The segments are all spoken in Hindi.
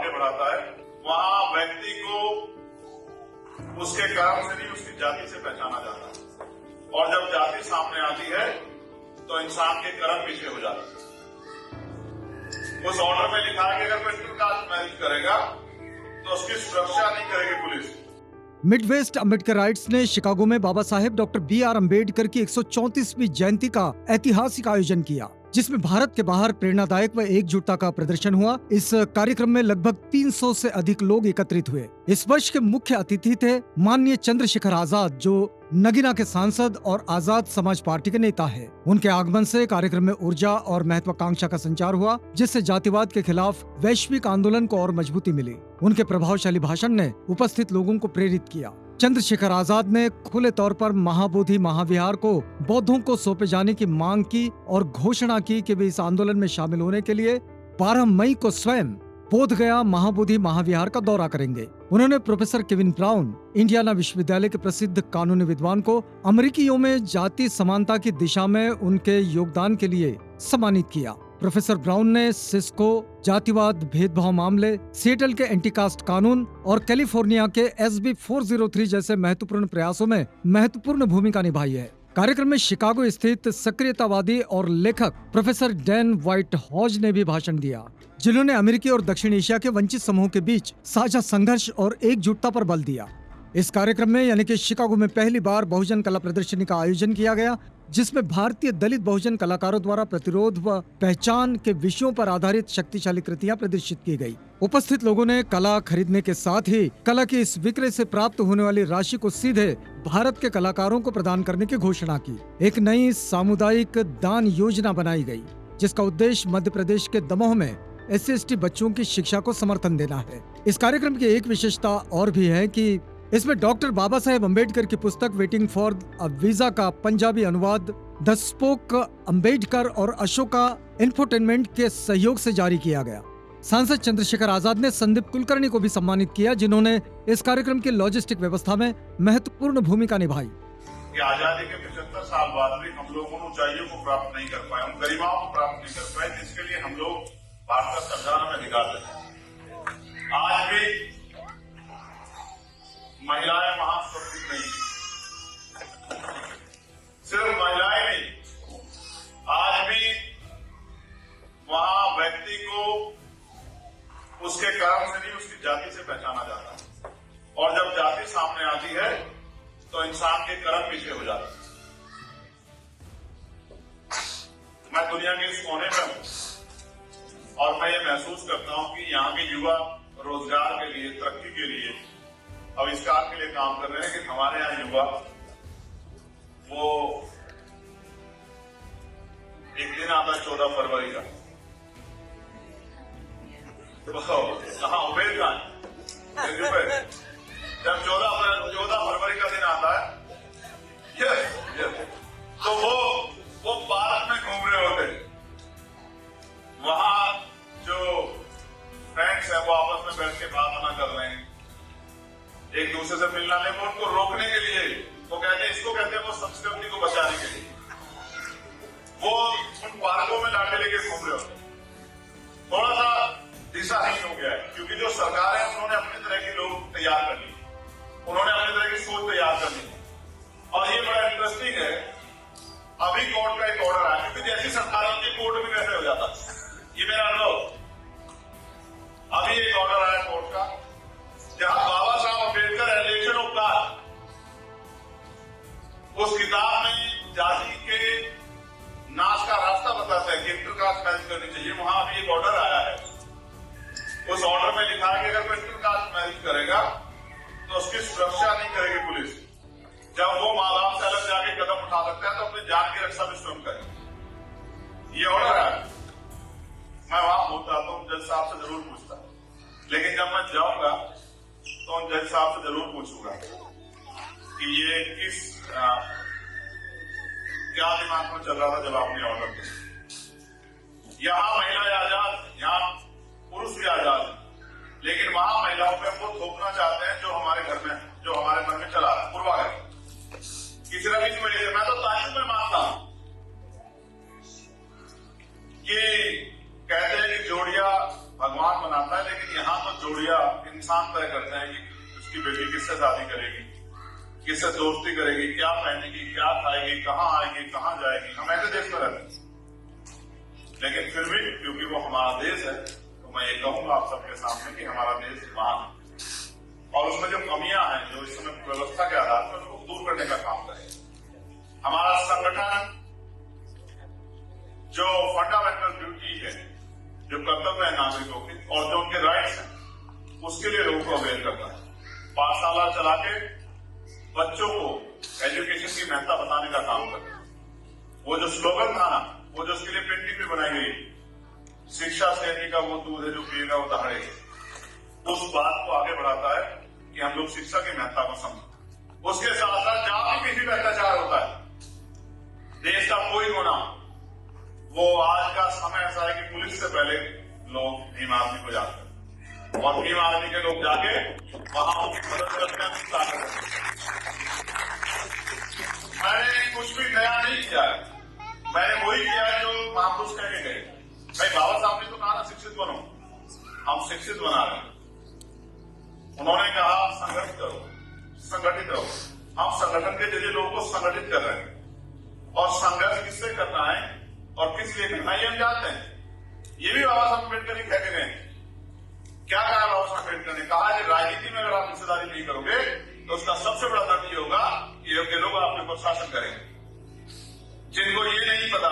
आगे बढ़ाता है, वहां व्यक्ति को उसके कर्म से नहीं उसकी जाति से पहचाना जाता है। और जब जाति सामने आती है तो इंसान के कर्म पीछे हो जाते हैं। उस ऑर्डर में लिखा है कि अगर कोई इंटरकास्ट मैरिज करेगा तो उसकी सुरक्षा नहीं करेगी पुलिस। मिडवेस्ट अम्बेडकराइट्स ने शिकागो में बाबा साहेब डॉक्टर B.R. अम्बेडकर की 134वीं जयंती का ऐतिहासिक आयोजन किया, जिसमें भारत के बाहर प्रेरणादायक व एकजुटता का प्रदर्शन हुआ। इस कार्यक्रम में लगभग 300 से अधिक लोग एकत्रित हुए। इस वर्ष के मुख्य अतिथि थे माननीय चंद्रशेखर आजाद, जो नगीना के सांसद और आजाद समाज पार्टी के नेता है। उनके आगमन से कार्यक्रम में ऊर्जा और महत्वाकांक्षा का संचार हुआ, जिससे जातिवाद के खिलाफ वैश्विक आंदोलन को और मजबूती मिली। उनके प्रभावशाली भाषण ने उपस्थित लोगों को प्रेरित किया। चंद्रशेखर आजाद ने खुले तौर पर महाबोधि महाविहार को बौद्धों को सौंपे जाने की मांग की और घोषणा की कि वे इस आंदोलन में शामिल होने के लिए 12 मई को स्वयं बोधगया महाबोधि महाविहार का दौरा करेंगे। उन्होंने प्रोफेसर केविन ब्राउन, इंडियाना विश्वविद्यालय के प्रसिद्ध कानूनी विद्वान को अमेरिकियों में जाति समानता की दिशा में उनके योगदान के लिए सम्मानित किया। प्रोफेसर ब्राउन ने सिस्को, जातिवाद, भेदभाव मामले, सिएटल के एंटी कास्ट कानून और कैलिफोर्निया के SB 403 जैसे महत्वपूर्ण प्रयासों में महत्वपूर्ण भूमिका निभाई है। कार्यक्रम में शिकागो स्थित सक्रियतावादी और लेखक प्रोफेसर डैन व्हाइट हॉज ने भी भाषण दिया, जिन्होंने अमेरिकी और दक्षिण एशिया के वंचित समूह के बीच साझा संघर्ष और एकजुटता पर बल दिया। इस कार्यक्रम में यानी कि शिकागो में पहली बार बहुजन कला प्रदर्शनी का आयोजन किया गया, जिसमें भारतीय दलित बहुजन कलाकारों द्वारा प्रतिरोध व पहचान के विषयों पर आधारित शक्तिशाली कृतियां प्रदर्शित की गई। उपस्थित लोगों ने कला खरीदने के साथ ही कला की इस विक्रय से प्राप्त होने वाली राशि को सीधे भारत के कलाकारों को प्रदान करने की घोषणा की। एक नई सामुदायिक दान योजना बनाई गई, जिसका उद्देश्य मध्य प्रदेश के दमोह में SC/ST बच्चों की शिक्षा को समर्थन देना है। इस कार्यक्रम की एक विशेषता और भी है कि इसमें डॉक्टर बाबा साहेब अम्बेडकर की पुस्तक वेटिंग फॉर अ वीजा का पंजाबी अनुवाद द स्पोक अम्बेडकर और अशोका इंफोटेनमेंट के सहयोग से जारी किया गया। सांसद चंद्रशेखर आजाद ने संदीप कुलकर्णी को भी सम्मानित किया, जिन्होंने इस कार्यक्रम की लॉजिस्टिक व्यवस्था में महत्वपूर्ण भूमिका निभाई। आजादी के 75 साल बाद भी हम लोग उन ऊंचाइयों को प्राप्त नहीं कर पाए, उन गरिमाओं को प्राप्त नहीं कर पाए जिसके लिए हम लोग भारत का संविधान में अधिकार देते हैं। आज भी महिलाएं वहां सुरक्षित नहीं, सिर्फ महिलाएं नहीं, आज भी वहां व्यक्ति को उसके कर्म से नहीं उसकी जाति से पहचाना जाता है। और जब जाति सामने आती है तो इंसान के कर्म पीछे हो जाते हैं। मैं दुनिया के इस कोने में हूं और मैं ये महसूस करता हूं कि यहाँ के युवा रोजगार के लिए, तरक्की के लिए, आविष्कार के लिए काम कर रहे हैं। कि हमारे यहाँ युवा वो एक दिन आता है 14 फरवरी का, कहा उमेद का जब 14 फरवरी का दिन आता है तो वो पार्क में घूम रहे होते, वहां जो फ्रेंड्स है वो आपस में बैठ के बात ना कर रहे हैं, एक दूसरे से मिलना नहीं, वो उनको रोकने के लिए वो कहते हैं, इसको कहते हैं वो संस्कृति को बचाने के लिए वो उन पार्कों में लाके लेके घूम रहे होते। थोड़ा सा दिशाहीन हो गया है, क्योंकि जो सरकार है उन्होंने अपनी तरह के लोग तैयार कर लिए, उन्होंने अपनी तरह की सोच तैयार कर ली। और ये बड़ा इंटरेस्टिंग है, अभी कोर्ट का एक ऑर्डर आया, क्योंकि जैसी सरकार होती कोर्ट भी वैसे हो जाता। ये मेरा अनुभव, अभी एक ऑर्डर आया कोर्ट का, जहां बाबा Saheb Ambedkar allegation of cast, उस किताब में जाति के नाश का रास्ता बताता है कि इंटरकास्ट मैरिज करनी चाहिए। वहां अभी एक ऑर्डर आया है, उस ऑर्डर में लिखा है कि अगर कोई इंटरकास्ट मैरिज करेगा तो उसकी सुरक्षा नहीं करेगी पुलिस। जब वो माँ बाप से अलग जाके कदम उठा सकता है तो अपनी जान की रक्षा भी स्वयं करे। ये ऑर्डर है। मैं वहां होता तो जज साहब से जरूर पूछता, लेकिन जब मैं जाऊंगा तो उन जज साहब से जरूर पूछूंगा कि ये किस क्या दिमाग में चल रहा था जब आपने ऑर्डर दिया। यहां महिलाएं आजाद, यहां पुरुष भी आजाद, लेकिन वहां महिलाओं पे वो थोपना चाहते हैं जो हमारे घर में, जो हमारे मन में चला रहा है, पूर्वाग्रह किसी न किसी वजह से। मैं तो तारीफ में मानता हूं कि कहते हैं कि जोड़िया भगवान बनाता है, लेकिन यहां तो इंसान तय करते हैं कि उसकी बेटी किससे शादी करेगी, किससे दोस्ती करेगी, क्या पहनेगी, क्या खाएगी, कहाँ आएगी, कहाँ जाएगी। हम ऐसे देश में रहते हैं, लेकिन फिर भी क्योंकि वो हमारा देश है तो मैं ये कहूंगा आप सबके सामने कि हमारा देश महान है और उसमें जो कमियां हैं, जो इस समय व्यवस्था के आधार पर उसको दूर करने का काम करें। हमारा संगठन जो फंडामेंटल ड्यूटी है, जो कर्तव्य है नागरिकों के और जो उनके राइट्स हैं, उसके लिए लोगों को अवेयर करता है। पाठशाला चला के बच्चों को एजुकेशन की महत्ता बताने का काम करता है। वो जो स्लोगन था ना, वो जो उसके लिए पेंटिंग भी बनाई गई, शिक्षा से का वो दूध है जो पिएगा वो दहाड़ेगा, उस बात को आगे बढ़ाता है कि हम लोग शिक्षा की महत्ता को समझें। उसके साथ साथ जहां भी किसी पर अत्याचार होता है, देश का कोई गुना, वो आज का समय ऐसा है कि पुलिस से पहले लोग भीम आर्मी को जाते हैं और भीम आर्मी के लोग जाके वहां उनकी मदद करते हैं। मैंने कुछ भी नया नहीं किया है, मैंने वही किया है जो महापुरुष कह के गए। भाई बाबा साहब ने तो कहा ना शिक्षित बनो, हम शिक्षित बना रहे हैं। उन्होंने कहा संगठित करो, संगठित रहो। हम संगठन के जरिए लोगों को संगठित कर रहे हैं और संघर्ष किससे करना है और किस लिए करना है ये हम जानते हैं। ये भी बाबा साहब अम्बेडकर ही कह के गए। क्या कहा बाबा साहब अम्बेडकर ने? कहा कि राजनीति में अगर आप हिस्सेदारी नहीं करोगे तो उसका सबसे बड़ा दर्द ये होगा कि योग्य लोग आपके ऊपर शासन करेंगे। जिनको ये नहीं पता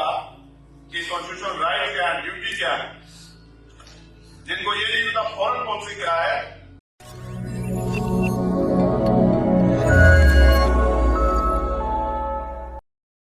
कि कॉन्स्टिट्यूशनल राइट क्या है, ड्यूटी क्या है, जिनको ये नहीं पता फॉरेन पॉलिसी क्या है,